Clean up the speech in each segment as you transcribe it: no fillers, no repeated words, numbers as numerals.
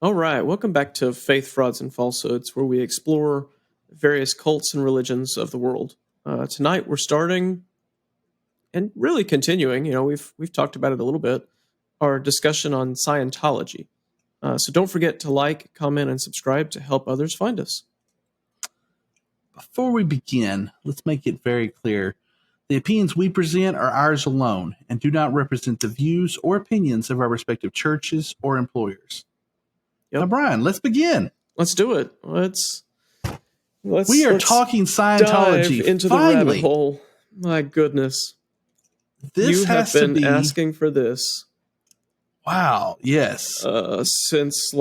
All right, welcome back to Faith, Frauds, and Falsehoods, where we explore various cults and religions of the world. Tonight, we're starting and really continuing. We've talked about it a little bit. Our discussion on Scientology. So don't forget to like, comment, and subscribe to help others find us. Before we begin, let's make it very clear. The opinions we present are ours alone and do not represent the views or opinions of our respective churches or employers. Yep. Now, Brian, let's begin. Let's do it. Let's talking Scientology. Dive into Finally. The rabbit hole. My goodness. This you has have been to be asking for this. Wow, yes. Since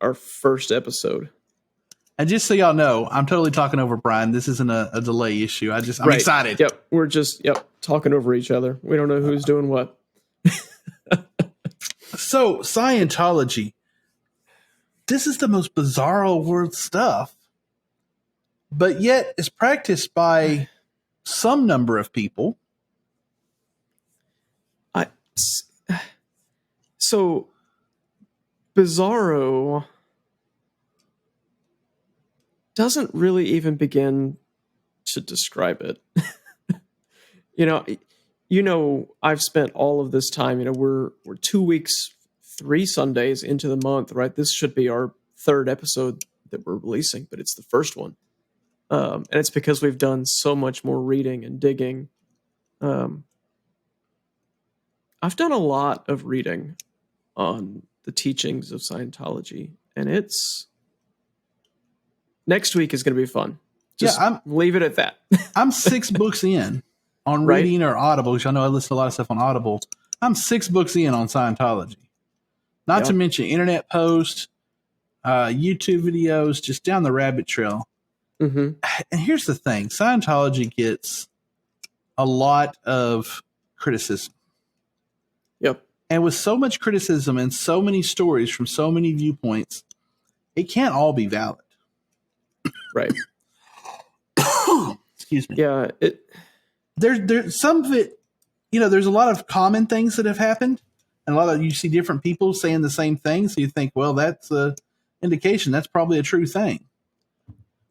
our first episode. And just so y'all know, I'm totally talking over Brian. This isn't a delay issue. I'm right. Excited. Yep. We're just talking over each other. We don't know who's doing what. So, Scientology. This is the most bizarro world stuff. But yet it's practiced by some number of people. So bizarro doesn't really even begin to describe it. I've spent all of this time, we're 2 weeks, 3 Sundays into the month, right? This should be our 3rd episode that we're releasing, but it's the first one. And it's because we've done so much more reading and digging. I've done a lot of reading on the teachings of Scientology, and next week is going to be fun. Just leave it at that. I'm 6 books in on reading or Audible, which I know I listen to a lot of stuff on Audible. I'm 6 books in on Scientology. Not to mention internet posts, YouTube videos, just down the rabbit trail. Mm-hmm. And here's the thing. Scientology gets a lot of criticism. Yep. And with so much criticism and so many stories from so many viewpoints, it can't all be valid. Right. Excuse me. Yeah. There's some of it, there's a lot of common things that have happened. And you see different people saying the same thing. So you think, well, that's an indication. That's probably a true thing.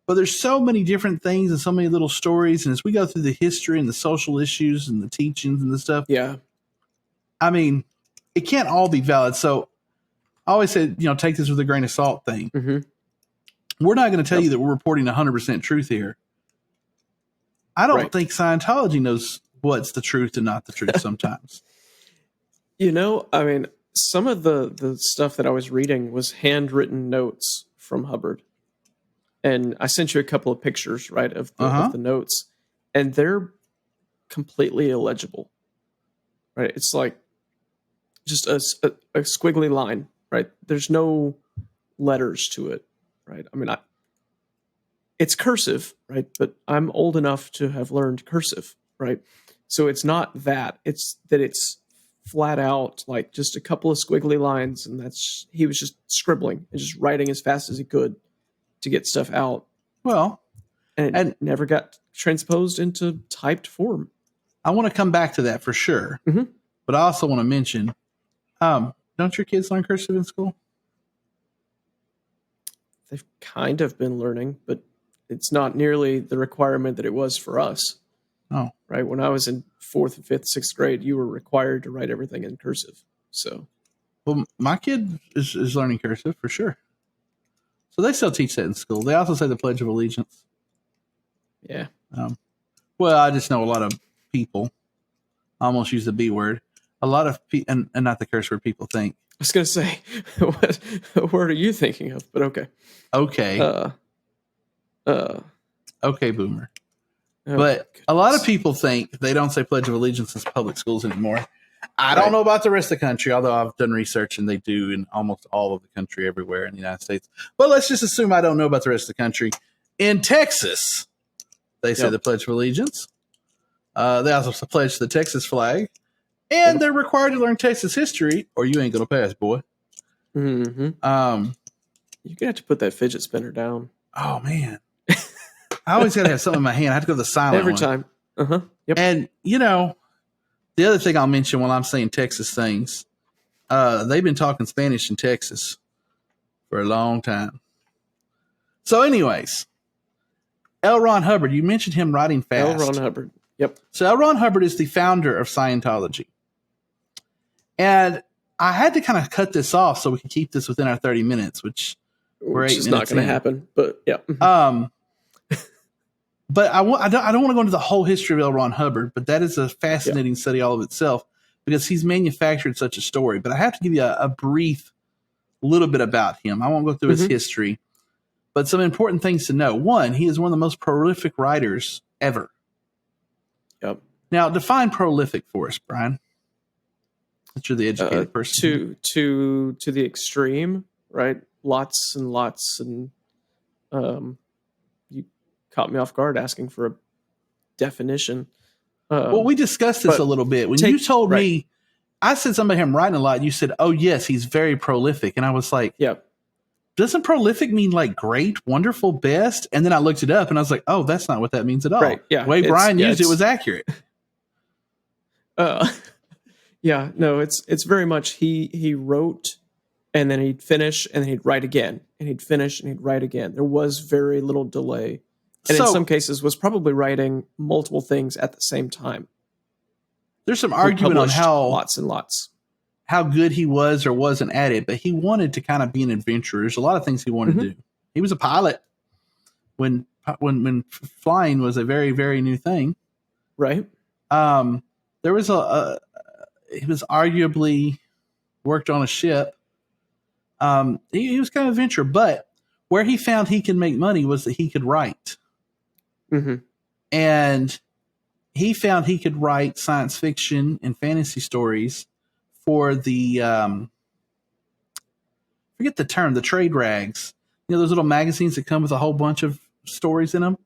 But there's so many different things and so many little stories. And as we go through the history and the social issues and the teachings and the stuff. Yeah. I mean, it can't all be valid. So I always say, take this with a grain of salt thing. Mm-hmm. We're not going to tell you that we're reporting 100% truth here. I don't think Scientology knows what's the truth and not the truth sometimes. Some of the stuff that I was reading was handwritten notes from Hubbard. And I sent you a couple of pictures, right, of the notes. And they're completely illegible, right? It's like just a squiggly line, right? There's no letters to it, right? It's cursive, right? But I'm old enough to have learned cursive, right? So it's not that. It's that it's flat out, like just a couple of squiggly lines, and he was just scribbling and just writing as fast as he could to get stuff out. Well, and it never got transposed into typed form. I want to come back to that for sure. Mm-hmm. But I also want to mention, don't your kids learn cursive in school? They've kind of been learning, but it's not nearly the requirement that it was for us. Oh. Right? When I was in 4th, 5th, 6th grade, you were required to write everything in cursive. So, well, my kid is learning cursive for sure. So they still teach that in school. They also say the Pledge of Allegiance. Yeah. Well, I just know a lot of people. I almost use the B word. A lot of people, and not the curse word people think. I was going to say, what word are you thinking of? But okay. Okay. Okay, boomer. Oh, but a lot of people think they don't say Pledge of Allegiance in public schools anymore. I don't know about the rest of the country, although I've done research and they do in almost all of the country everywhere in the United States. But let's just assume I don't know about the rest of the country. In Texas, they say the Pledge of Allegiance. They also pledge the Texas flag. And they're required to learn Texas history, or you ain't going to pass, boy. Mm-hmm. You're going to have to put that fidget spinner down. Oh, man. I always got to have something in my hand. I have to go to the silent every one. time. Yep. And, the other thing I'll mention while I'm saying Texas things, they've been talking Spanish in Texas for a long time. So anyways, L. Ron Hubbard, you mentioned him writing fast. L. Ron Hubbard. Yep. So L. Ron Hubbard is the founder of Scientology. And I had to kind of cut this off so we could keep this within our 30 minutes, which we're 8 minutes not going to happen, but yeah. But I don't want to go into the whole history of L. Ron Hubbard, but that is a fascinating study all of itself because he's manufactured such a story. But I have to give you a brief little bit about him. I won't go through his history, but some important things to know. One, he is one of the most prolific writers ever. Yep. Now, define prolific for us, Brian. That you're the educated person. To the extreme, right? Lots and lots, and you caught me off guard asking for a definition. Well, we discussed this a little bit. When you told me, I said something about him writing a lot, and you said, oh, yes, he's very prolific. And I was like, doesn't prolific mean like great, wonderful, best? And then I looked it up, and I was like, oh, that's not what that means at all. Right, yeah. The way Brian used it was accurate. Yeah, no, it's very much he wrote, and then he'd finish, and then he'd write again, and he'd finish, and he'd write again. There was very little delay. And in some cases was probably writing multiple things at the same time. There's some argument on how lots and lots. How good he was or wasn't at it, but he wanted to kind of be an adventurer. There's a lot of things he wanted to do. He was a pilot when flying was a very, very new thing. Right. There was he was arguably worked on a ship. He was kind of an adventurer, but where he found he could make money was that he could write. And he found he could write science fiction and fantasy stories for the, forget the term, the trade rags. You know, those little magazines that come with a whole bunch of stories in them?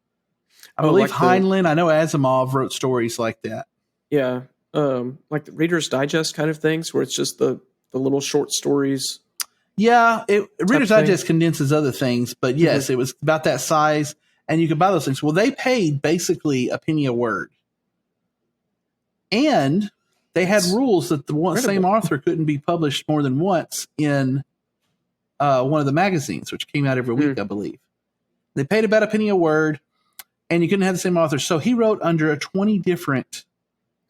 I believe like Heinlein, I know Asimov wrote stories like that. Yeah. Like the Reader's Digest kind of things where it's just the little short stories. Yeah. Reader's Digest condenses other things, but yes, it was about that size. And you could buy those things. Well, they paid basically a penny a word. And they had rules that the same author couldn't be published more than once in one of the magazines, which came out every week, I believe. They paid about a penny a word, and you couldn't have the same author. So he wrote under 20 different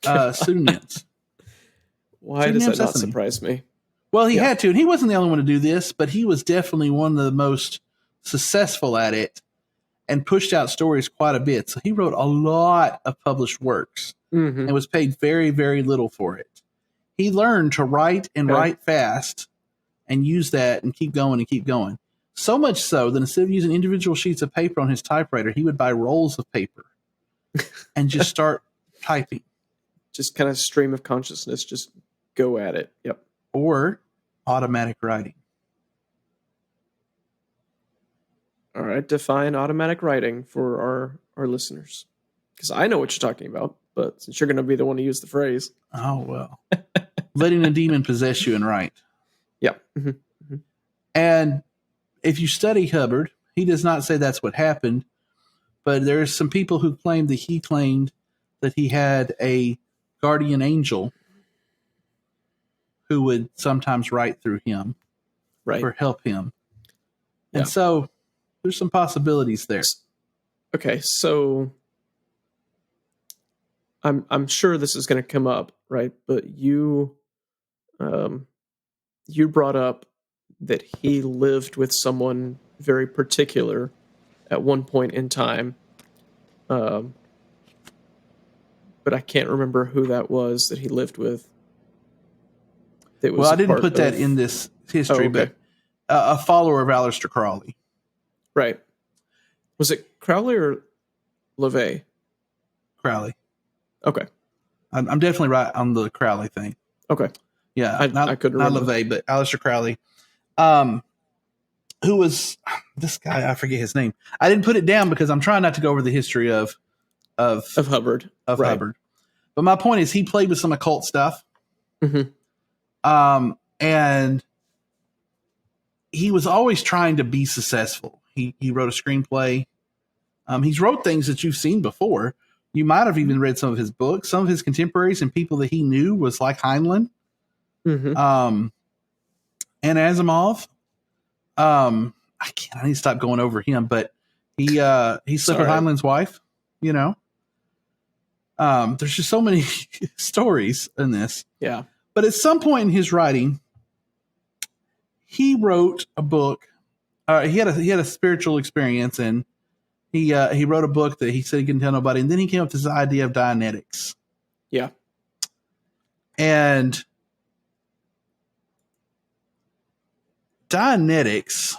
pseudonyms. Why does that not surprise me? Well, he had to, and he wasn't the only one to do this, but he was definitely one of the most successful at it and pushed out stories quite a bit. So he wrote a lot of published works and was paid very, very little for it. He learned to write and write fast and use that and keep going and keep going. So much so that instead of using individual sheets of paper on his typewriter, he would buy rolls of paper and just start typing. Just kind of stream of consciousness, just go at it. Yep. Or automatic writing. All right, define automatic writing for our listeners. Because I know what you're talking about, but since you're going to be the one to use the phrase. Oh, well. Letting a demon possess you and write. Yeah. And if you study Hubbard, he does not say that's what happened, but there's some people who claim that he claimed that he had a guardian angel who would sometimes write through him or help him. And so there's some possibilities there. Okay, so I'm sure this is going to come up, right? But you brought up that he lived with someone very particular at one point in time, but I can't remember who that was that he lived with. Well, I didn't put that in this history, but a follower of Aleister Crowley. Right. Was it Crowley or LaVey? Crowley. Okay. I'm definitely right on the Crowley thing. Okay. Yeah. I couldn't remember. Not LaVey, but Aleister Crowley. Who was this guy? I forget his name. I didn't put it down because I'm trying not to go over the history of Hubbard. Hubbard. But my point is he played with some occult stuff. And he was always trying to be successful. He wrote a screenplay. He's wrote things that you've seen before. You might have even read some of his books. Some of his contemporaries and people that he knew was like Heinlein. And Asimov. I need to stop going over him, but he slept with Heinlein's wife, you know. There's just so many stories in this. Yeah. But at some point in his writing, he wrote a book. He had a spiritual experience, and he wrote a book that he said he couldn't tell nobody. And then he came up with this idea of Dianetics. Yeah. And Dianetics.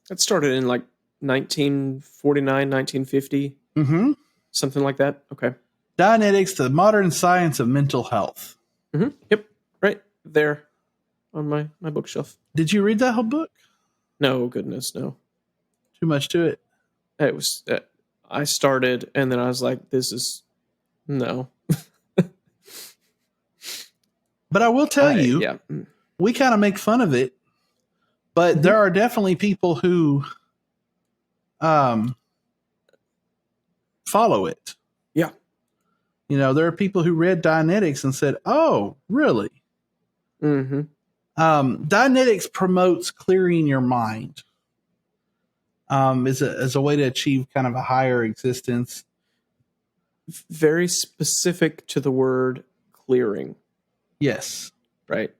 That started in like 1949, 1950. Mm-hmm. Something like that. Okay. Dianetics, the modern science of mental health. Mm-hmm. Yep. Right there on my bookshelf. Did you read that whole book? No, goodness, no. Too much to it. It was. I started, and then I was like, "This is no." But I will tell you, yeah. We kind of make fun of it, but there are definitely people who follow it. Yeah. You know, there are people who read Dianetics and said, "Oh, really?" Mm-hmm. Dianetics promotes clearing your mind. As a way to achieve kind of a higher existence. Very specific to the word clearing. Yes. Right.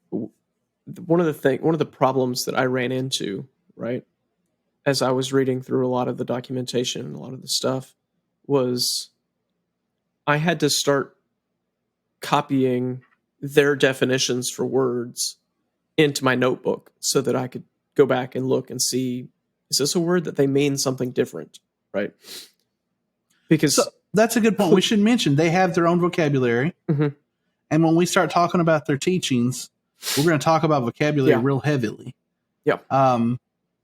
One of the problems that I ran into, right, as I was reading through a lot of the documentation and a lot of the stuff, was I had to start copying their definitions for words into my notebook so that I could go back and look and see, is this a word that they mean something different, right? Because that's a good point. We should mention they have their own vocabulary. Mm-hmm. And when we start talking about their teachings, we're going to talk about vocabulary real heavily. Yeah.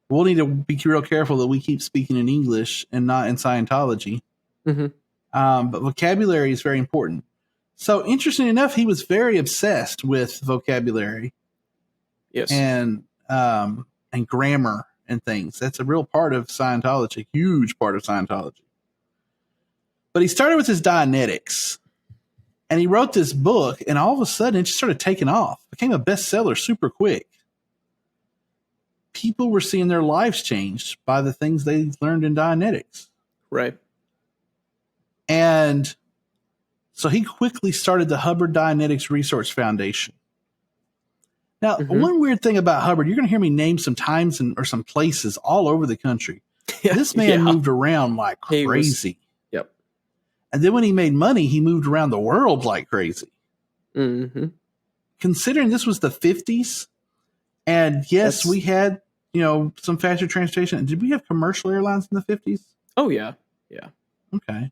We'll need to be real careful that we keep speaking in English and not in Scientology. Mm-hmm. But vocabulary is very important. So interesting enough, he was very obsessed with vocabulary. Yes. And grammar and things. That's a real part of Scientology, huge part of Scientology. But he started with his Dianetics. And he wrote this book, and all of a sudden it just started taking off. Became a bestseller super quick. People were seeing their lives changed by the things they learned in Dianetics. Right. And so he quickly started the Hubbard Dianetics Research Foundation. Now, one weird thing about Hubbard, you're going to hear me name some times or some places all over the country. This man moved around like crazy. Yep. And then when he made money, he moved around the world like crazy. Mm-hmm. Considering this was the 50s, and yes, we had, some faster transportation. Did we have commercial airlines in the 50s? Oh, yeah. Yeah. Okay.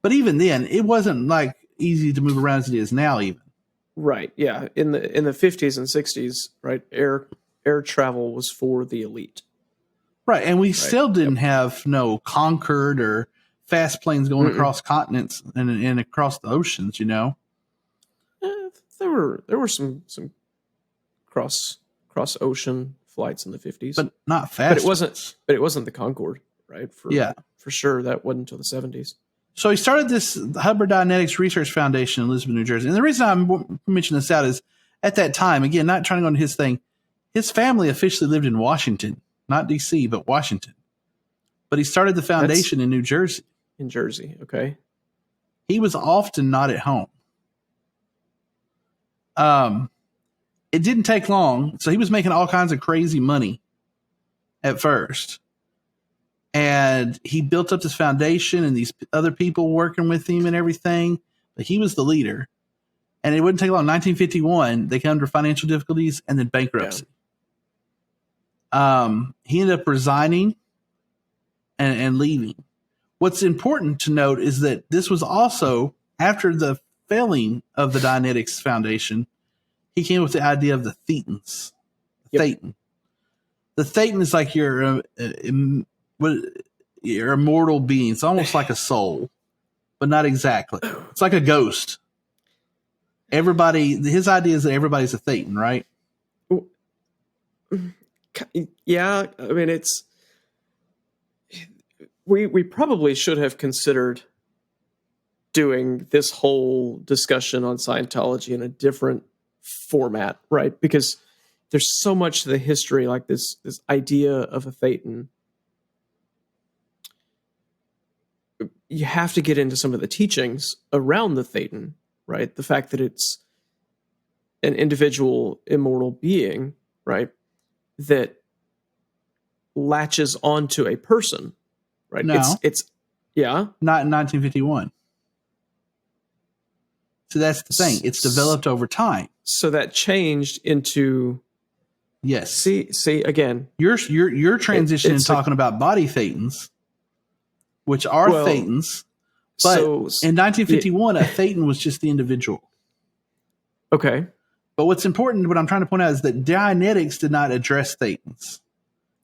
But even then, it wasn't like easy to move around as it is now even. Right. Yeah. In the 50s and 60s, right, air travel was for the elite. Right. And we still didn't have no Concorde or fast planes going across continents and across the oceans, There were some cross ocean flights in the 50s. But not fast. But it wasn't the Concorde, right? For sure that wasn't until the 70s. So he started this Hubbard Dianetics Research Foundation in Elizabeth, New Jersey. And the reason I'm mentioning this out is at that time, again, not trying to go into his thing, his family officially lived in Washington, not D.C., but Washington. But he started the foundation in New Jersey. In Jersey, okay. He was often not at home. It didn't take long. So he was making all kinds of crazy money at first. And he built up this foundation and these other people working with him and everything. But he was the leader. And it wouldn't take long. 1951, they came under financial difficulties and then bankruptcy. Yeah. He ended up resigning and leaving. What's important to note is that this was also after the failing of the Dianetics Foundation. He came up with the idea of the thetans. Thetan. The thetan is like your immortal being. It's almost like a soul, but not exactly. It's like a ghost. His idea is that everybody's a thetan, right? Yeah, I mean, we probably should have considered doing this whole discussion on Scientology in a different format, right? Because there's so much to the history, like this idea of a thetan. You have to get into some of the teachings around the thetan, right? The fact that it's an individual immortal being, right, that latches onto a person, right? No. It's yeah. Not in 1951. So that's the thing. It's developed over time. So that changed into yes. See again. You're transitioning talking about body thetans, which are thetans. But in 1951, a thetan was just the individual. Okay. But what's important, what I'm trying to point out, is that Dianetics did not address thetans.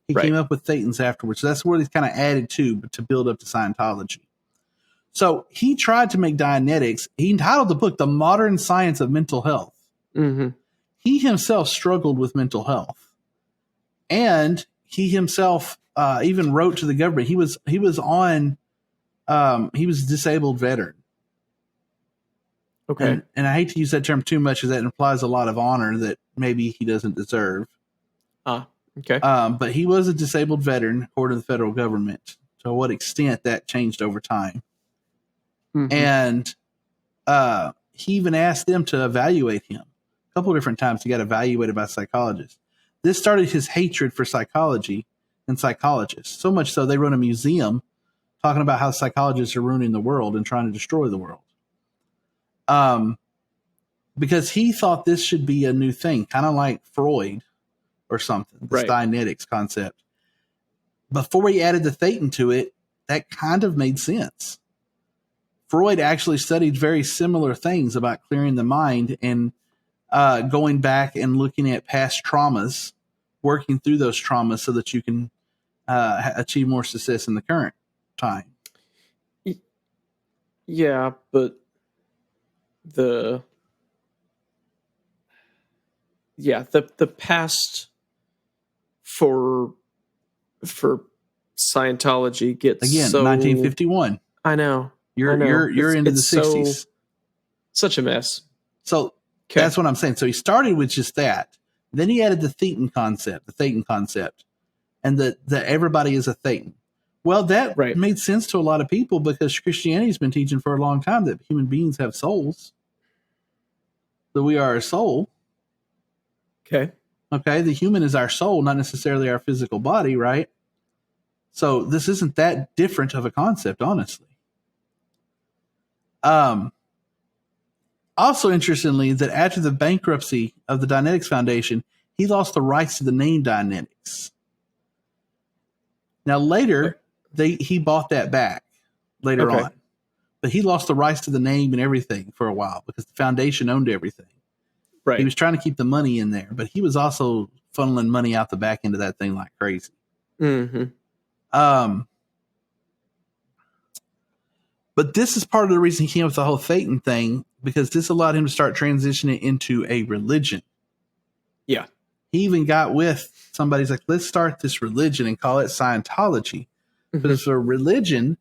He came up with thetans afterwards. So that's where he's kind of added to build up to Scientology. So he tried to make Dianetics. He entitled the book "The Modern Science of Mental Health." Mm-hmm. He himself struggled with mental health, and he himself even wrote to the government. He was a disabled veteran. Okay, and I hate to use that term too much, because that implies a lot of honor that maybe he doesn't deserve. Okay. But he was a disabled veteran, according to the federal government. To what extent that changed over time. Mm-hmm. And he even asked them to evaluate him. A couple of different times he got evaluated by psychologists. This started his hatred for psychology and psychologists. So much so they run a museum talking about how psychologists are ruining the world and trying to destroy the world. Because he thought this should be a new thing, kind of like Freud or something, this Dianetics concept. Before he added the thetan to it, that kind of made sense. Freud actually studied very similar things about clearing the mind and going back and looking at past traumas, working through those traumas so that you can achieve more success in the current time. Yeah, but the past for Scientology gets again 1951. I know. You're into the 60s. Such a mess. So that's what I'm saying. So he started with just that. Then he added the thetan concept, and that everybody is a thetan. Well, that made sense to a lot of people, because Christianity's been teaching for a long time that human beings have souls, that we are a soul. Okay, the human is our soul, not necessarily our physical body, right? So this isn't that different of a concept, honestly. Also, interestingly, that after the bankruptcy of the Dianetics Foundation, he lost the rights to the name Dianetics. Now, later, he bought that back later on. But he lost the rights to the name and everything for a while, because the foundation owned everything. Right. He was trying to keep the money in there, but he was also funneling money out the back end of that thing like crazy. Mm-hmm. But this is part of the reason he came up with the whole thetan thing, because this allowed him to start transitioning into a religion. Yeah. He even got with somebody's like, let's start this religion and call it Scientology. Mm-hmm. But if it's a religion,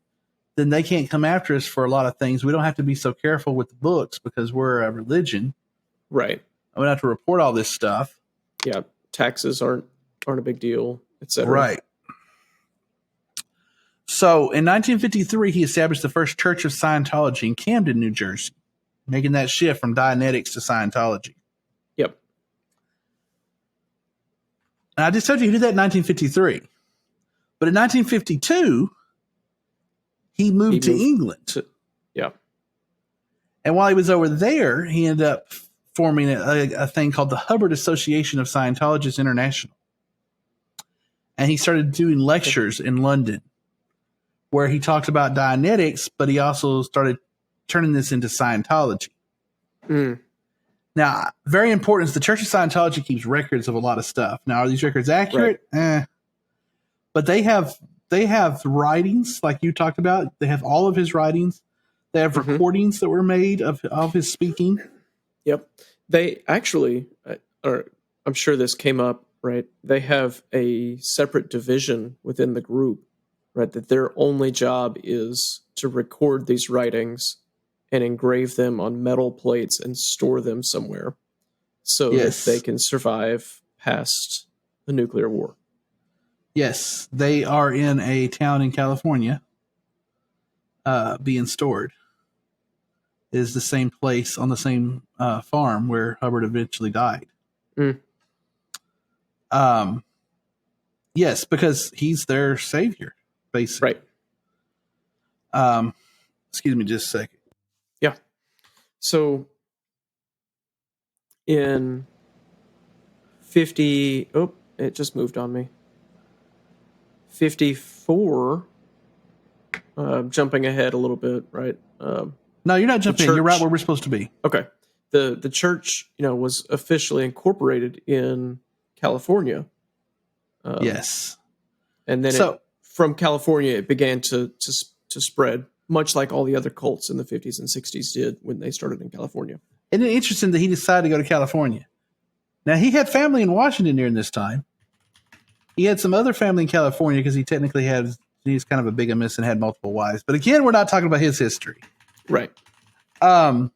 then they can't come after us for a lot of things. We don't have to be so careful with the books because we're a religion. Right. We don't have to report all this stuff. Yeah. Taxes aren't a big deal, etc. Right. So in 1953, he established the first Church of Scientology in Camden, New Jersey, making that shift from Dianetics to Scientology. Yep. And I just told you he did that in 1953. But in 1952, he moved to England. Yeah. And while he was over there, he ended up forming a thing called the Hubbard Association of Scientologists International. And he started doing lectures in London, where he talked about Dianetics, but he also started turning this into Scientology. Mm. Now, very important is the Church of Scientology keeps records of a lot of stuff. Now, are these records accurate? Right. But they have writings, like you talked about. They have all of his writings. They have recordings that were made of his speaking. Yep. They actually, I'm sure this came up, right? They have a separate division within the group, right? That their only job is to record these writings and engrave them on metal plates and store them somewhere so that they can survive past the nuclear war. Yes, they are in a town in California being stored. It is the same place on the same farm where Hubbard eventually died. Yes, because he's their savior, basically. Right. Excuse me just a second. Yeah. So in 50, it just moved on me. 54, jumping ahead a little bit, right? No, you're not jumping. You're right where we're supposed to be. Okay. The church, was officially incorporated in California. Yes. And then from California, it began to spread, much like all the other cults in the 50s and 60s did when they started in California. Isn't it interesting that he decided to go to California? Now, he had family in Washington during this time. He had some other family in California because he's kind of a bigamist and had multiple wives. But again, we're not talking about his history. Right. But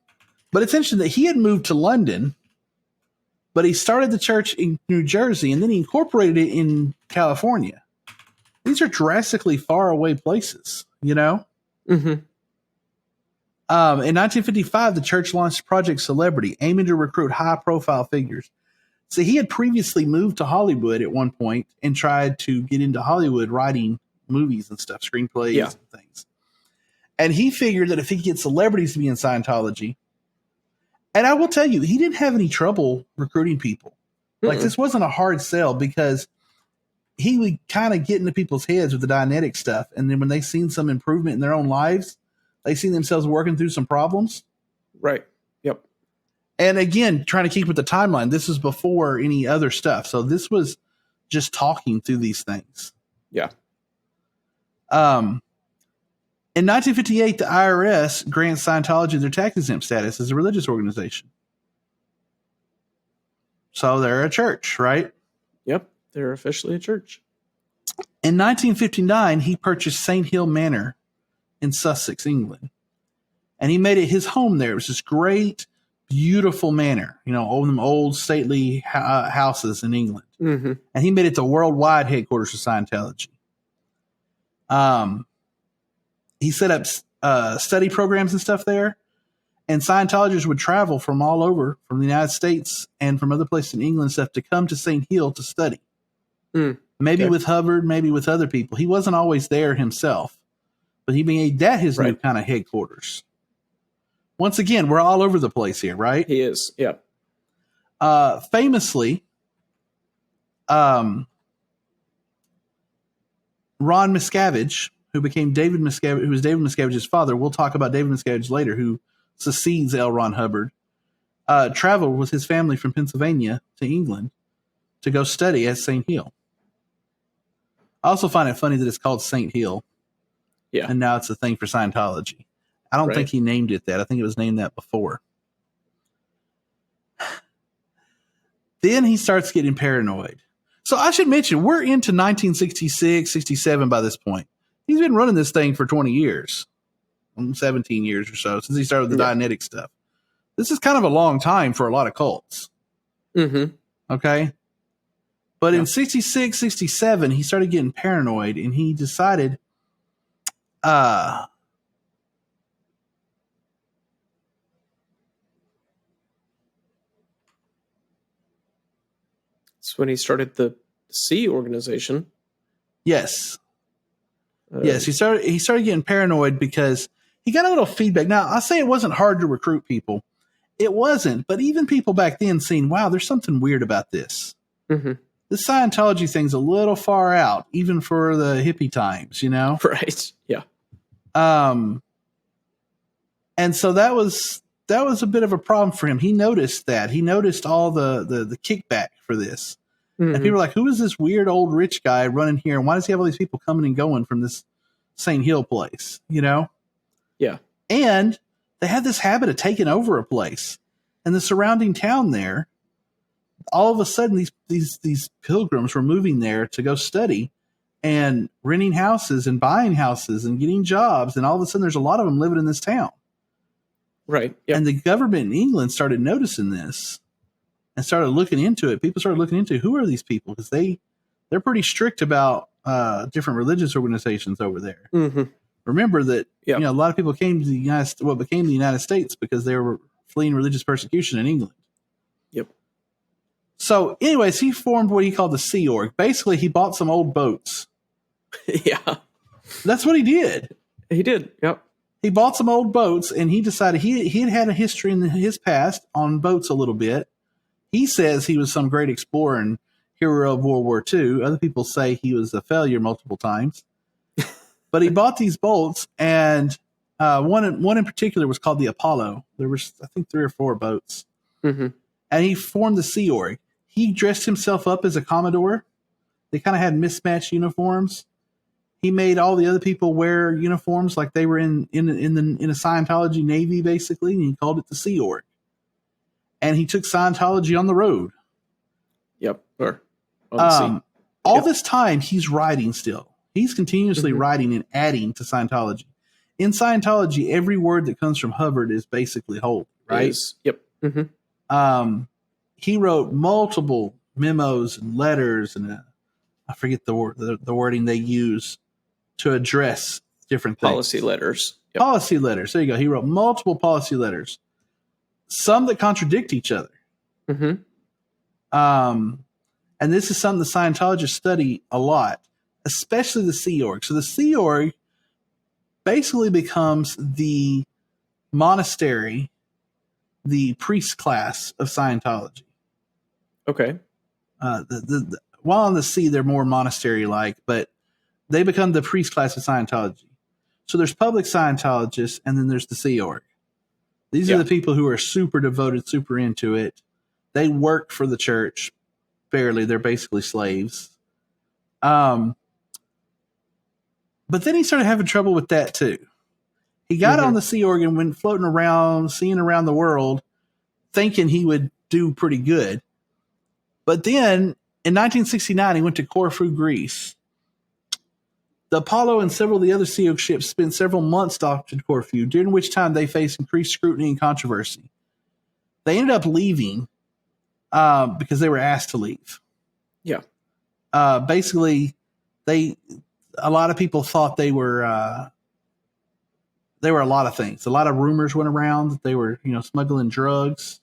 it's interesting that he had moved to London, but he started the church in New Jersey and then he incorporated it in California. These are drastically far away places, Mm-hmm. In 1955, the church launched Project Celebrity, aiming to recruit high-profile figures. So he had previously moved to Hollywood at one point and tried to get into Hollywood writing movies and stuff, screenplays and things. And he figured that if he could get celebrities to be in Scientology, and I will tell you, he didn't have any trouble recruiting people. Like, this wasn't a hard sell because he would kind of get into people's heads with the Dianetic stuff. And then when they seen some improvement in their own lives, they seen themselves working through some problems. Right. Yep. And again, trying to keep with the timeline, this is before any other stuff. So this was just talking through these things. Yeah. In 1958, the IRS grants Scientology their tax-exempt status as a religious organization. So they're a church, right? Yep. They're officially a church. In 1959, he purchased St. Hill Manor in Sussex, England. And he made it his home there. It was this great, beautiful manor, all of them old, stately houses in England. Mm-hmm. And he made it the worldwide headquarters of Scientology. He set up study programs and stuff there. And Scientologists would travel from all over, from the United States and from other places in England and stuff, to come to St. Hill to study. Maybe with Hubbard, maybe with other people. He wasn't always there himself, but he made that his new kind of headquarters. Once again, we're all over the place here, right? He is, yeah. Famously, Ron Miscavige, who became David Miscavige, who was David Miscavige's father. We'll talk about David Miscavige later, who succeeds L. Ron Hubbard. Traveled with his family from Pennsylvania to England to go study at St. Hill. I also find it funny that it's called St. Hill. Yeah. And now it's a thing for Scientology. I don't think he named it that. I think it was named that before. Then he starts getting paranoid. So I should mention, we're into 1966, 67 by this point. He's been running this thing for 20 years, 17 years or so, since he started the Dianetic stuff. This is kind of a long time for a lot of cults. Mm-hmm. Okay? But in 66, 67, he started getting paranoid, and he decided that's when he started the C organization. Yes. Yes, he started getting paranoid because he got a little feedback. Now, I say it wasn't hard to recruit people. It wasn't, but even people back then seen, wow, there's something weird about this. Mm-hmm. The Scientology thing's a little far out, even for the hippie times, Right. Yeah. And so that was a bit of a problem for him. He noticed that. He noticed all the kickback for this. Mm-hmm. And people were like, who is this weird old rich guy running here? And why does he have all these people coming and going from this St. Hill place? Yeah. And they had this habit of taking over a place. And the surrounding town there, all of a sudden, these pilgrims were moving there to go study and renting houses and buying houses and getting jobs. And all of a sudden, there's a lot of them living in this town. Right. Yep. And the government in England started noticing this. and started looking into it, people started looking into who are these people, because they're pretty strict about different religious organizations over there. Mm-hmm. Remember that a lot of people came to what became the United States because they were fleeing religious persecution in England. Yep. So, anyways, he formed what he called the Sea Org. Basically, he bought some old boats. Yeah. That's what he did. He did. Yep. He bought some old boats, and he decided he had a history in his past on boats a little bit. He says he was some great explorer and hero of World War II. Other people say he was a failure multiple times. But he bought these boats, and one in particular was called the Apollo. There was, I think, 3 or 4 boats. Mm-hmm. And he formed the Sea Org. He dressed himself up as a Commodore. They kind of had mismatched uniforms. He made all the other people wear uniforms like they were in a Scientology Navy, basically, and he called it the Sea Org. And he took Scientology on the road. Yep. Or on the sea. All this time, he's writing still. He's continuously writing and adding to Scientology. In Scientology, every word that comes from Hubbard is basically holy, right? Yep. Mm-hmm. He wrote multiple memos and letters, and I forget the wording they use to address different things. Policy letters. Yep. Policy letters. There you go. He wrote multiple policy letters, some that contradict each other. Mm-hmm. And this is something the Scientologists study a lot, especially the Sea Org. So the Sea Org basically becomes the monastery, the priest class of Scientology. Okay. While on the sea, they're more monastery-like, but they become the priest class of Scientology. So there's public Scientologists, and then there's the Sea Org. These are the people who are super devoted, super into it. They work for the church. Barely. They're basically slaves. But then he started having trouble with that too. He got on the Sea Org and went floating around, seeing around the world, thinking he would do pretty good. But then in 1969, he went to Corfu, Greece. The Apollo and several of the other Sea Org ships spent several months docked in Corfu, during which time they faced increased scrutiny and controversy. They ended up leaving because they were asked to leave. Yeah. Basically, a lot of people thought they were a lot of things. A lot of rumors went around that they were, smuggling drugs.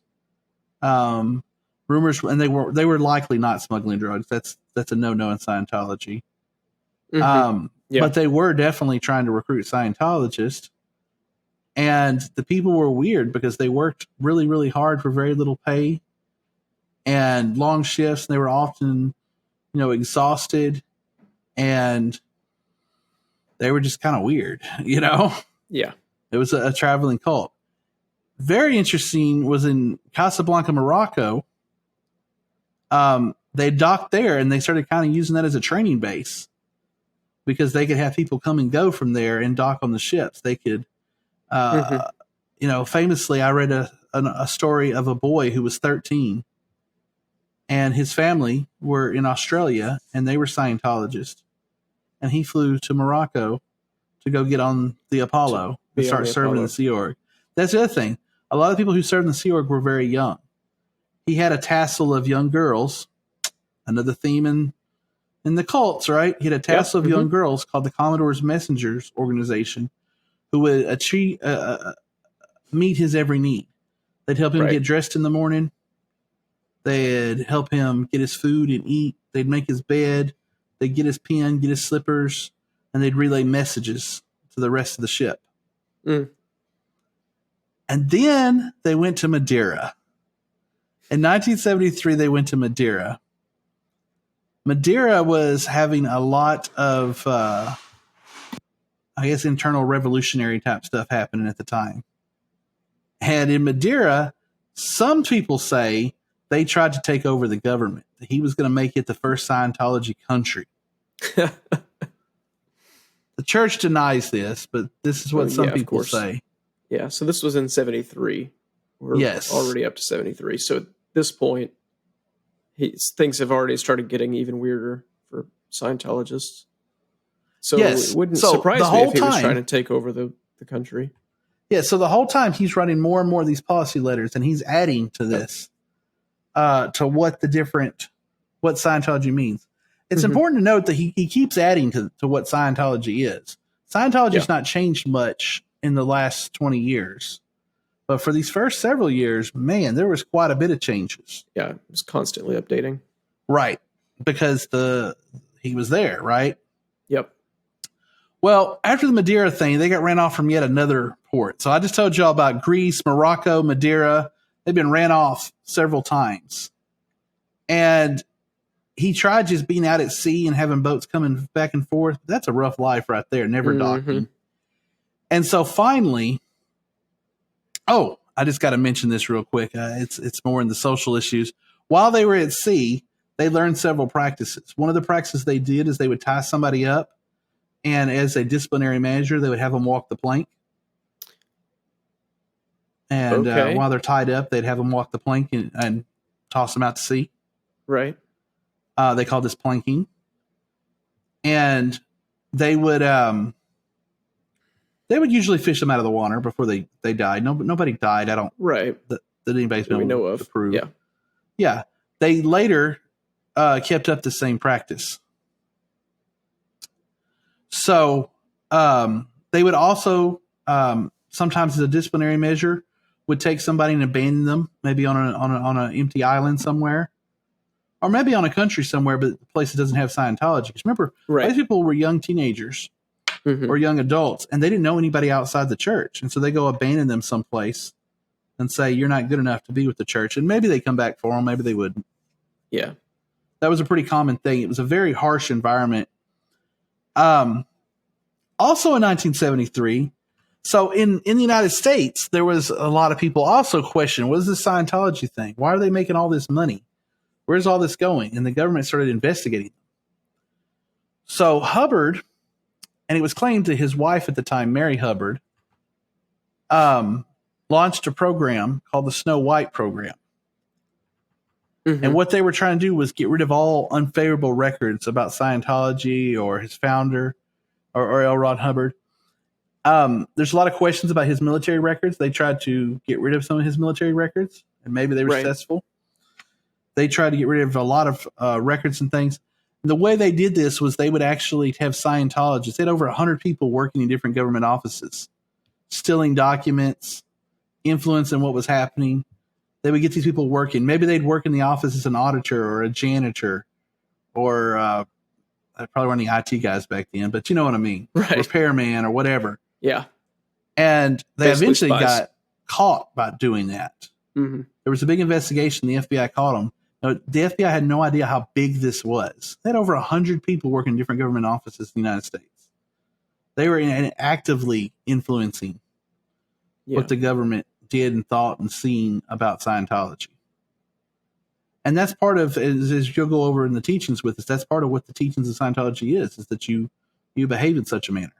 Rumors, and they were likely not smuggling drugs. That's a no-no in Scientology. But they were definitely trying to recruit Scientologists. And the people were weird because they worked really, really hard for very little pay and long shifts. And they were often, exhausted, and they were just kind of weird, Yeah. It was a traveling cult. Very interesting was in Casablanca, Morocco. They docked there, and they started kind of using that as a training base because they could have people come and go from there and dock on the ships. They could, famously, I read a story of a boy who was 13, and his family were in Australia, and they were Scientologists, and he flew to Morocco to go get on the Apollo and start serving in the Sea Org. That's the other thing. A lot of people who served in the Sea Org were very young. He had a tassel of young girls, another theme in the cults, right? He had a tassel of young girls called the Commodore's Messengers organization, who would meet his every need. They'd help him get dressed in the morning. They'd help him get his food and eat. They'd make his bed. They'd get his pen, get his slippers, and they'd relay messages to the rest of the ship. And then they went to Madeira. In 1973, they went to Madeira. Madeira was having a lot of, internal revolutionary type stuff happening at the time. And in Madeira, some people say they tried to take over the government. He was going to make it the first Scientology country. The church denies this, but this is what some people say. Yeah, so this was in 73. We're already up to 73. So at this point, things have already started getting even weirder for Scientologists. So it wouldn't surprise me if he was trying to take over the country. Yeah, so the whole time he's writing more and more of these policy letters, and he's adding to this. to what Scientology means. It's important to note that he keeps adding to what Scientology is. Scientology's not changed much in the last 20 years. But for these first several years, man, there was quite a bit of changes. Yeah, it was constantly updating. Right. Because he was there, right? Yep. Well, after the Madeira thing, they got ran off from yet another port. So I just told y'all about Greece, Morocco, Madeira. They've been ran off several times. And he tried just being out at sea and having boats coming back and forth. That's a rough life right there, never docking. And so finally, I just got to mention this real quick. It's more in the social issues. While they were at sea, they learned several practices. One of the practices they did is they would tie somebody up, and as a disciplinary measure, they would have them walk the plank. And while they're tied up, they'd have them walk the plank and toss them out to sea. Right. They called this planking. And they would usually fish them out of the water before they died. Nobody died. That anybody's been able to prove. Yeah. Yeah. They later kept up the same practice. So they would also sometimes as a disciplinary measure would take somebody and abandon them, maybe on an empty island somewhere, or maybe on a country somewhere, but the place that doesn't have Scientology. Because remember, these people were young teenagers or young adults, and they didn't know anybody outside the church, and so they go abandon them someplace and say, "You're not good enough to be with the church," and maybe they come back for them, maybe they wouldn't. Yeah, that was a pretty common thing. It was a very harsh environment. Also in 1973, so in the United States, there was a lot of people also questioning, what is this Scientology thing? Why are they making all this money? Where's all this going? And the government started investigating. So Hubbard, and it was claimed that his wife at the time, Mary Hubbard, launched a program called the Snow White program. And what they were trying to do was get rid of all unfavorable records about Scientology or his founder or L. Ron Hubbard. There's a lot of questions about his military records. They tried to get rid of some of his military records, and maybe they were successful. They tried to get rid of a lot of records and things. And the way they did this was they would actually have Scientologists. They had over 100 people working in different government offices, stealing documents, influencing what was happening. They would get these people working. Maybe they'd work in the office as an auditor or a janitor, or I probably weren't any IT guys back then, but you know what I mean, repairman or whatever. Yeah, and they basically eventually spies. got caught by doing that. There was a big investigation. The FBI caught them. Now, the FBI had no idea how big this was. They had over 100 people working in different government offices in the United States. They were actively influencing what the government did and thought and seen about Scientology. And that's part of, as you'll go over in the teachings with us, that's part of what the teachings of Scientology is that you behave in such a manner.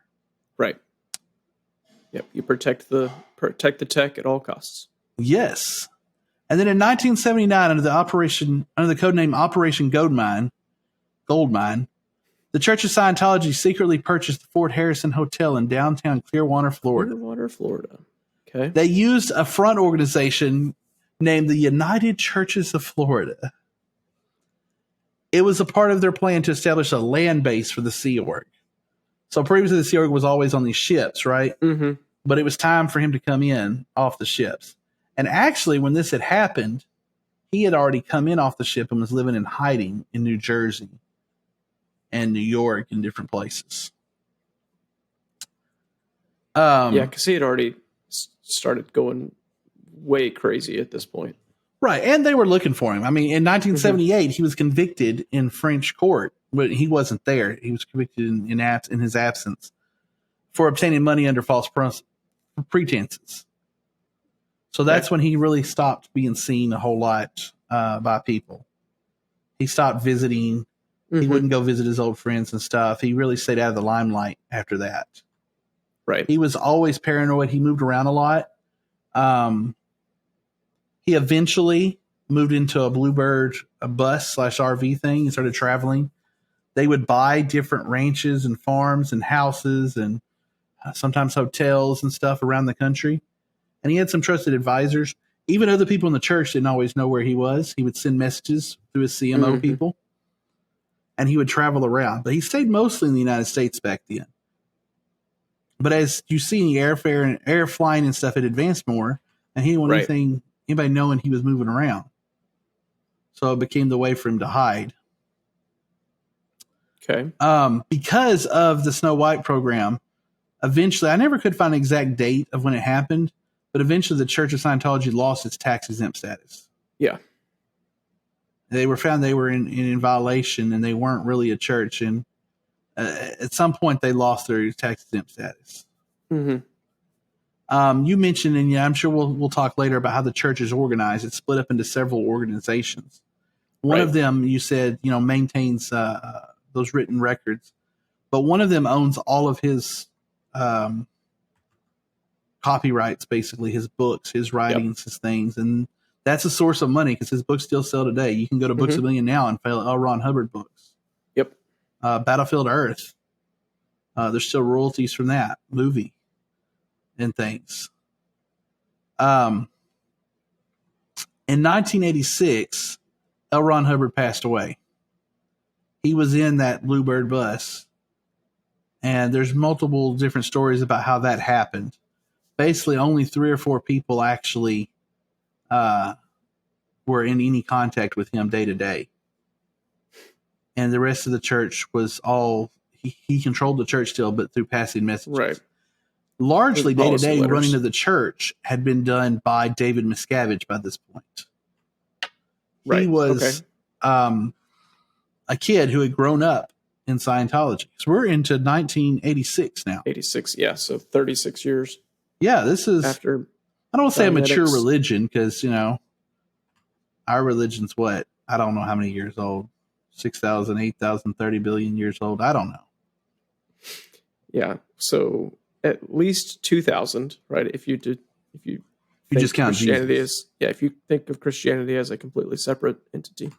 Right. Yep. You protect the tech at all costs. Yes. And then in 1979, under the code name Operation Goldmine, the Church of Scientology secretly purchased the Fort Harrison Hotel in downtown Clearwater, Florida. Okay. They used a front organization named the United Churches of Florida. It was a part of their plan to establish a land base for the Sea Org. So previously the Sea Org was always on these ships, right? But it was time for him to come in off the ships. And actually, when this had happened, he had already come in off the ship and was living in hiding in New Jersey and New York and different places. Because he had already started going way crazy at this point. Right, and they were looking for him. I mean, in 1978, he was convicted in French court, but he wasn't there. He was convicted in his absence for obtaining money under false pretenses. So that's when he really stopped being seen a whole lot by people. He stopped visiting. He wouldn't go visit his old friends and stuff. He really stayed out of the limelight after that. Right. He was always paranoid. He moved around a lot. He eventually moved into a Bluebird bus / RV thing and started traveling. They would buy different ranches and farms and houses and sometimes hotels and stuff around the country. And he had some trusted advisors. Even other people in the church didn't always know where he was. He would send messages through his CMO people, and he would travel around. But he stayed mostly in the United States back then. But as you see, airfare and air flying and stuff had advanced more, and he didn't want anybody knowing he was moving around. So it became the way for him to hide. Okay. Because of the Snow White program, eventually, I never could find an exact date of when it happened, but eventually the Church of Scientology lost its tax-exempt status. Yeah. They were found they were in violation, and they weren't really a church, and at some point they lost their tax-exempt status. Mm-hmm. You mentioned, and I'm sure we'll talk later about how the church is organized. It's split up into several organizations. One of them, you said, maintains those written records, but one of them owns all of his copyrights, basically his books, his writings, his things, and that's a source of money because his books still sell today. You can go to Books A Million now and find L. Ron Hubbard books. Yep. Battlefield Earth. There's still royalties from that movie and things. In 1986, L. Ron Hubbard passed away. He was in that Bluebird bus, and there's multiple different stories about how that happened. Basically, only 3 or 4 people actually were in any contact with him day to day. And the rest of the church was all, he controlled the church still, but through passing messages. Right. Largely day to day running of the church had been done by David Miscavige by this point. Right. He was a kid who had grown up in Scientology. So we're into 1986 now. 86, yeah. So 36 years. Yeah, this is after. I don't want to say a mature religion because, our religion's what? I don't know how many years old. 6,000, 8,000, 30 billion years old. I don't know. Yeah. So at least 2,000, right? If you just count Christianity Jesus. if you think of Christianity as a completely separate entity.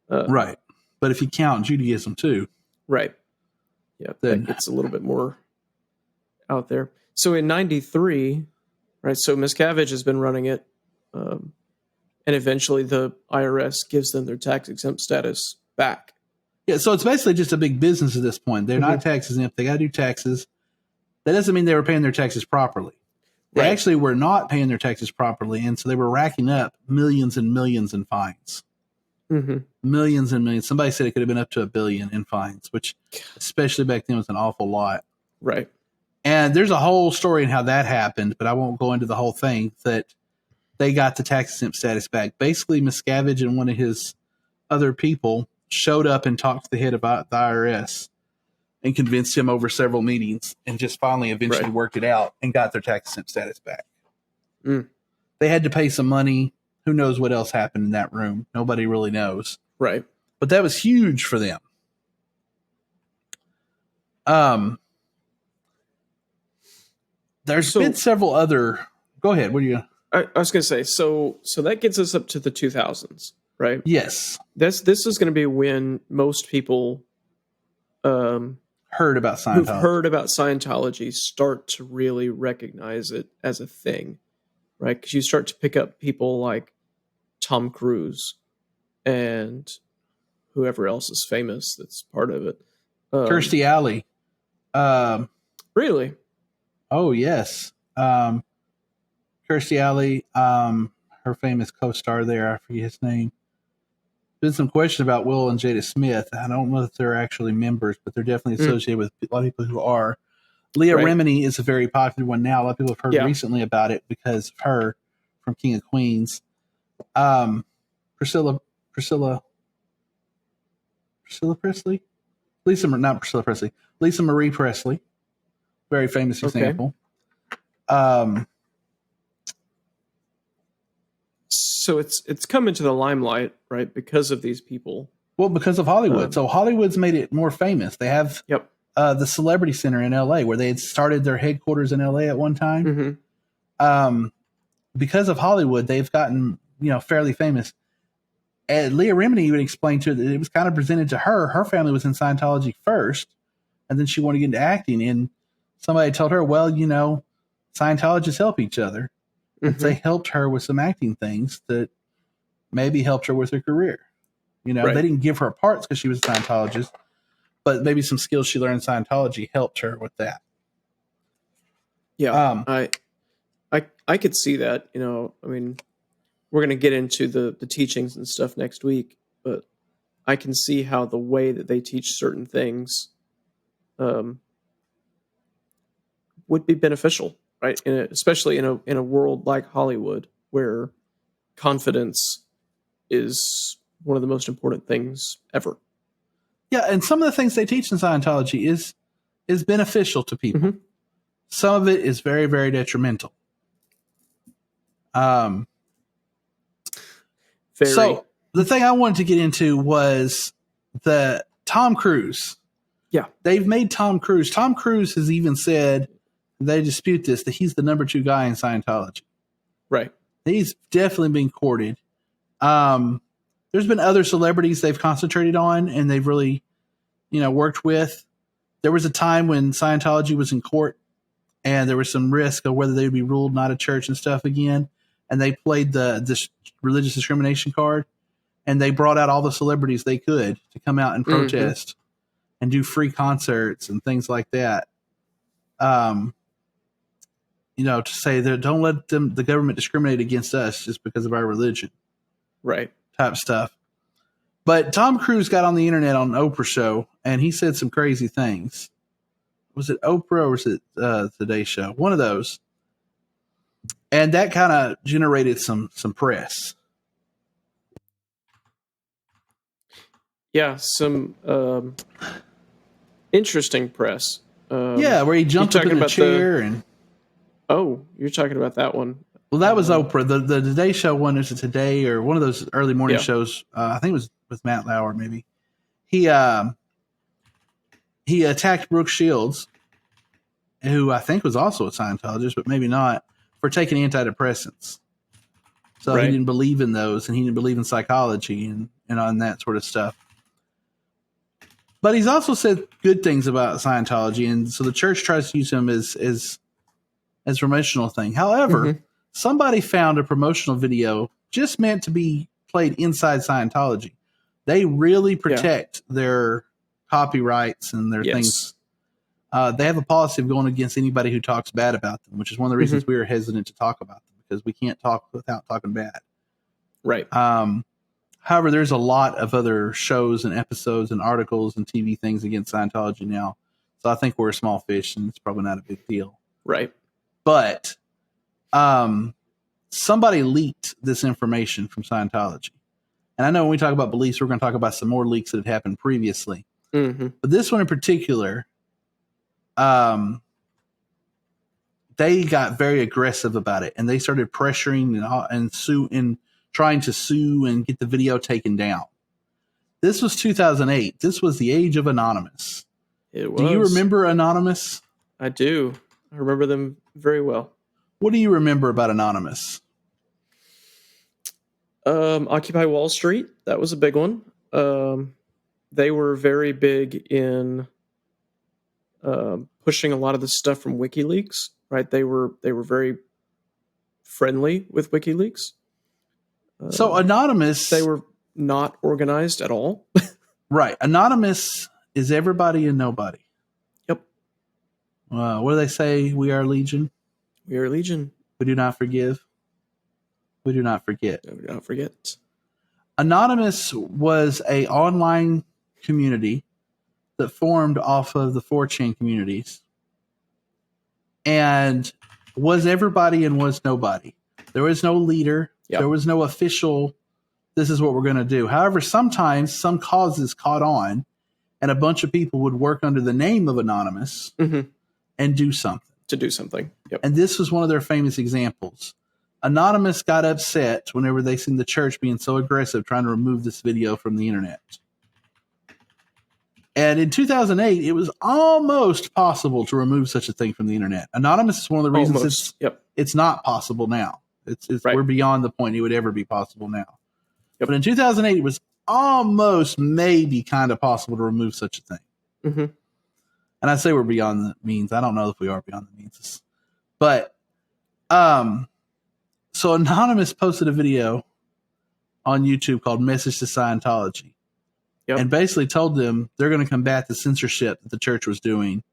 Right. But if you count Judaism too. Right. Yeah. Then that gets a little bit more out there. So in 93, right, so Miscavige has been running it, and eventually the IRS gives them their tax-exempt status back. Yeah, so it's basically just a big business at this point. They're not tax exempt. They got to do taxes. That doesn't mean they were paying their taxes properly. They actually were not paying their taxes properly, and so they were racking up millions and millions in fines. Millions and millions. Somebody said it could have been up to $1 billion in fines, which especially back then was an awful lot. Right. And there's a whole story in how that happened, but I won't go into the whole thing, that they got the tax exempt status back. Basically, Miscavige and one of his other people showed up and talked to the head of the IRS and convinced him over several meetings and just finally eventually worked it out and got their tax exempt status back. They had to pay some money. Who knows what else happened in that room? Nobody really knows. Right. But that was huge for them. There's been several other. Go ahead. What are you? I was going to say. So that gets us up to the 2000s, right? Yes. This is going to be when most people heard about Scientology. Who've heard about Scientology start to really recognize it as a thing, right? Because you start to pick up people like Tom Cruise and whoever else is famous that's part of it. Kirstie Alley. Really? Oh, yes. Kirstie Alley, her famous co-star there, I forget his name. There's been some question about Will and Jada Smith. I don't know if they're actually members, but they're definitely associated with a lot of people who are. Leah Remini is a very popular one now. A lot of people have heard recently about it because of her from King of Queens. Priscilla Presley? Lisa Marie Presley. Very famous example. So it's come into the limelight, right, because of these people. Well, because of Hollywood. So Hollywood's made it more famous. They have the Celebrity Center in L.A. where they had started their headquarters in L.A. at one time. Because of Hollywood, they've gotten fairly famous. And Leah Remini would explain to it that it was kind of presented to her. Her family was in Scientology first, and then she wanted to get into acting. And somebody told her, well, Scientologists help each other. And they helped her with some acting things that maybe helped her with her career. You know, they didn't give her parts because she was a Scientologist, but maybe some skills she learned in Scientology helped her with that. Yeah, I could see that. You know, I mean, we're going to get into the teachings and stuff next week, but I can see how the way that they teach certain things would be beneficial, right? Especially in a world like Hollywood, where confidence is one of the most important things ever. Yeah, and some of the things they teach in Scientology is beneficial to people. Mm-hmm. Some of it is very, very detrimental. So the thing I wanted to get into was the Tom Cruise. Yeah. They've made Tom Cruise. Tom Cruise has even said, they dispute this, that he's the number 2 guy in Scientology. Right. He's definitely been courted. There's been other celebrities they've concentrated on and they've really, worked with. There was a time when Scientology was in court and there was some risk of whether they would be ruled not a church and stuff again. And they played this religious discrimination card and they brought out all the celebrities they could to come out and protest and do free concerts and things like that. To say that don't let the government discriminate against us just because of our religion. Right. Type stuff. But Tom Cruise got on the internet on an Oprah show and he said some crazy things. Was it Oprah or was it Today Show? One of those. And that kind of generated some press. Yeah, some interesting press. Where he jumped up in a chair Oh, you're talking about that one. Well, that was Oprah. The Today Show one is Today or one of those early morning shows. I think it was with Matt Lauer, maybe. He attacked Brooke Shields, who I think was also a Scientologist, but maybe not, for taking antidepressants. So he didn't believe in those, and he didn't believe in psychology and on that sort of stuff. But he's also said good things about Scientology, and so the church tries to use him as promotional thing. However, somebody found a promotional video just meant to be played inside Scientology. They really protect their copyrights and their things. They have a policy of going against anybody who talks bad about them, which is one of the reasons we were hesitant to talk about them because we can't talk without talking bad. Right. However, there's a lot of other shows and episodes and articles and TV things against Scientology now. So I think we're a small fish and it's probably not a big deal. Right. But somebody leaked this information from Scientology. And I know when we talk about beliefs, we're going to talk about some more leaks that had happened previously. But this one in particular, they got very aggressive about it. And they started pressuring and trying to sue and get the video taken down. This was 2008. This was the age of Anonymous. It was. Do you remember Anonymous? I do. I remember them very well. What do you remember about Anonymous? Occupy Wall Street. That was a big one. They were very big in pushing a lot of the stuff from WikiLeaks. Right? They were very friendly with WikiLeaks. So Anonymous, they were not organized at all. Right. Anonymous is everybody and nobody. Yep. What do they say? We are Legion. We are Legion. We do not forgive. We do not forget. We do not forget. Anonymous was a online community that formed off of the 4chan communities and was everybody and was nobody. There was no leader. Yep. There was no official, this is what we're going to do. However, sometimes some causes caught on and a bunch of people would work under the name of Anonymous and do something. To do something. Yep. And this was one of their famous examples. Anonymous got upset whenever they seen the church being so aggressive trying to remove this video from the internet. And in 2008, it was almost possible to remove such a thing from the internet. Anonymous is one of the reasons it's not possible now. It's We're beyond the point it would ever be possible now. Yep. But in 2008, it was almost maybe kind of possible to remove such a thing. And I say we're beyond the means. I don't know if we are beyond the means. But So Anonymous posted a video on YouTube called Message to Scientology. Yep. And basically told them they're going to combat the censorship that the church was doing.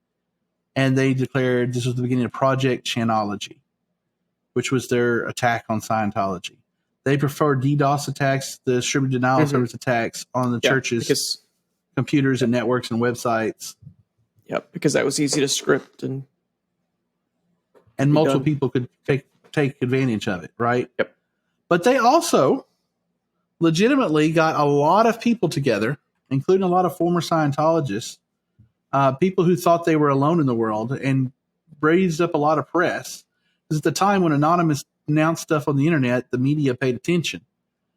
And they declared this was the beginning of Project Chanology, which was their attack on Scientology. They prefer DDoS attacks, the distributed denial service attacks on the church's computers and networks and websites. Yep, because that was easy to script and multiple people could take advantage of it, right? Yep. But they also legitimately got a lot of people together, including a lot of former Scientologists, people who thought they were alone in the world, and raised up a lot of press. Because at the time when Anonymous announced stuff on the internet, the media paid attention.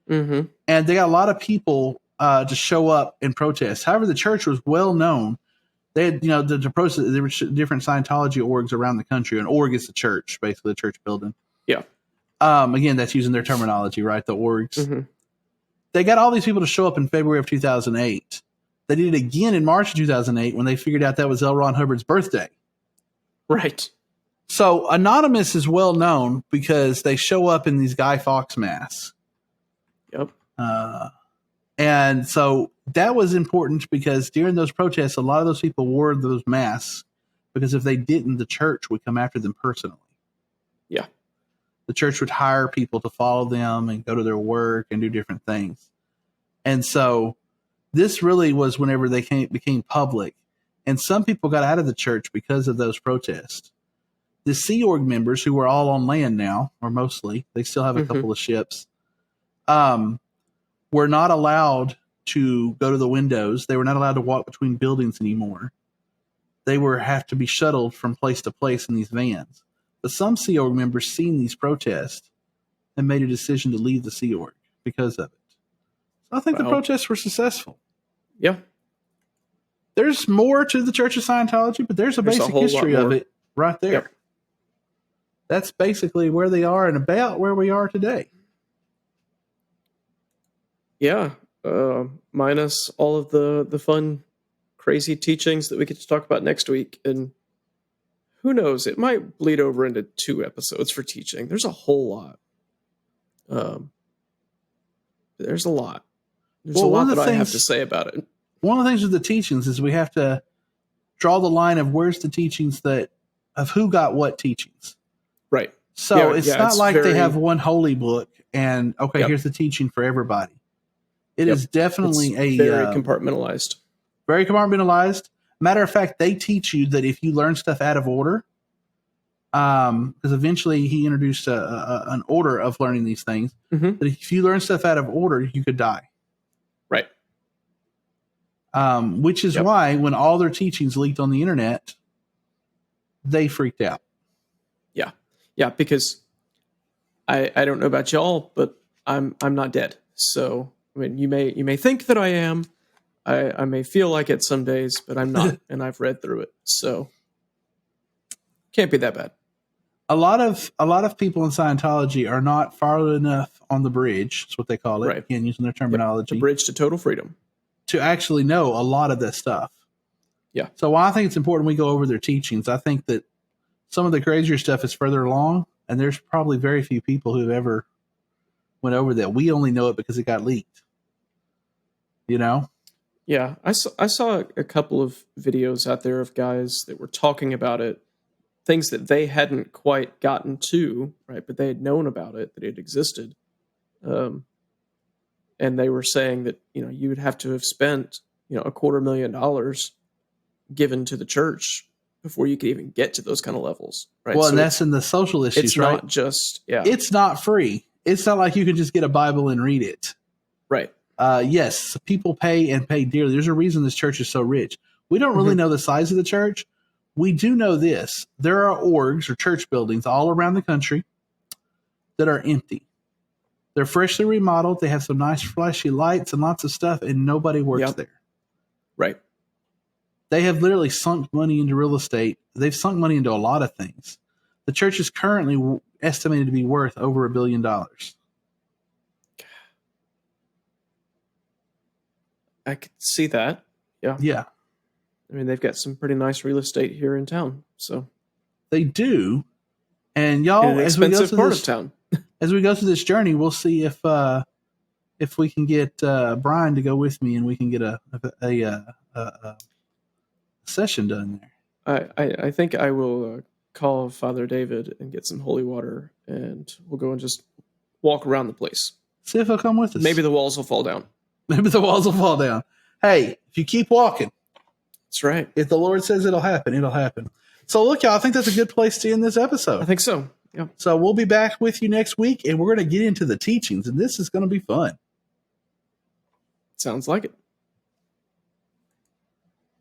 Mm-hmm. And they got a lot of people to show up and protest. However, the church was well known. They had, the process. There were different Scientology orgs around the country. An org is the church, basically a church building. Yeah. Again, that's using their terminology, right? The orgs. Mm-hmm. They got all these people to show up in February of 2008. They did it again in March of 2008 when they figured out that was L. Ron Hubbard's birthday. Right. So Anonymous is well known because they show up in these Guy Fawkes masks. Yep. And so that was important because during those protests, a lot of those people wore those masks because if they didn't, the church would come after them personally. Yeah. The church would hire people to follow them and go to their work and do different things. And so this really was whenever they became public. And some people got out of the church because of those protests. The Sea Org members, who were all on land now, or mostly, they still have a couple of ships, were not allowed to go to the windows. They were not allowed to walk between buildings anymore. They have to be shuttled from place to place in these vans. But some Sea Org members seen these protests and made a decision to leave the Sea Org because of it. So I think the protests were successful. Yeah. There's more to the Church of Scientology, but there's a basic history of it right there. Yep. That's basically where they are and about where we are today. Yeah. Minus all of the fun, crazy teachings that we get to talk about next week. And who knows, it might bleed over into 2 episodes for teaching. There's a whole lot. There's a lot. There's a lot that I have to say about it. One of the things with the teachings is we have to draw the line of where's the teachings of who got what teachings. Right. So it's not like they have one holy book and, here's the teaching for everybody. It is definitely very compartmentalized. Very compartmentalized. Matter of fact, they teach you that if you learn stuff out of order, because eventually he introduced an order of learning these things, that if you learn stuff out of order, you could die. Right. Which is why when all their teachings leaked on the internet, they freaked out. Yeah. Yeah, because I don't know about y'all, but I'm not dead. So I mean, you may think that I am. I may feel like it some days, but I'm not, and I've read through it, so can't be that bad. A lot of people in Scientology are not far enough on the bridge. That's what they call it. Right. Again, using their terminology. The bridge to total freedom. To actually know a lot of this stuff. Yeah. So I think it's important we go over their teachings. I think that some of the crazier stuff is further along, and there's probably very few people who've ever went over that. We only know it because it got leaked. You know? Yeah, I saw a couple of videos out there of guys that were talking about it, things that they hadn't quite gotten to, right? But they had known about it, that it existed. And they were saying that, you would have to have spent, $250,000 given to the church before you could even get to those kind of levels, right? Well, so and that's in the social issues, it's right? It's not just, It's not free. It's not like you can just get a Bible and read it. Right. Yes, people pay and pay dearly. There's a reason this church is so rich. We don't really know the size of the church. We do know this. There are orgs or church buildings all around the country that are empty. They're freshly remodeled. They have some nice flashy lights and lots of stuff, and nobody works there. Right. They have literally sunk money into real estate. They've sunk money into a lot of things. The church is currently estimated to be worth over $1 billion. I could see that. Yeah. Yeah. I mean, they've got some pretty nice real estate here in town. So they do. And y'all, in an expensive part of town. as we go through this journey, we'll see if we can get Brian to go with me and we can get a session done there. I think I will call Father David and get some holy water, and we'll go and just walk around the place. See if he'll come with us. Maybe the walls will fall down. Maybe the walls will fall down. Hey, if you keep walking, that's right. If the Lord says it'll happen, it'll happen. So look, y'all, I think that's a good place to end this episode. I think so. Yeah. So we'll be back with you next week, and we're going to get into the teachings, and this is going to be fun. Sounds like it.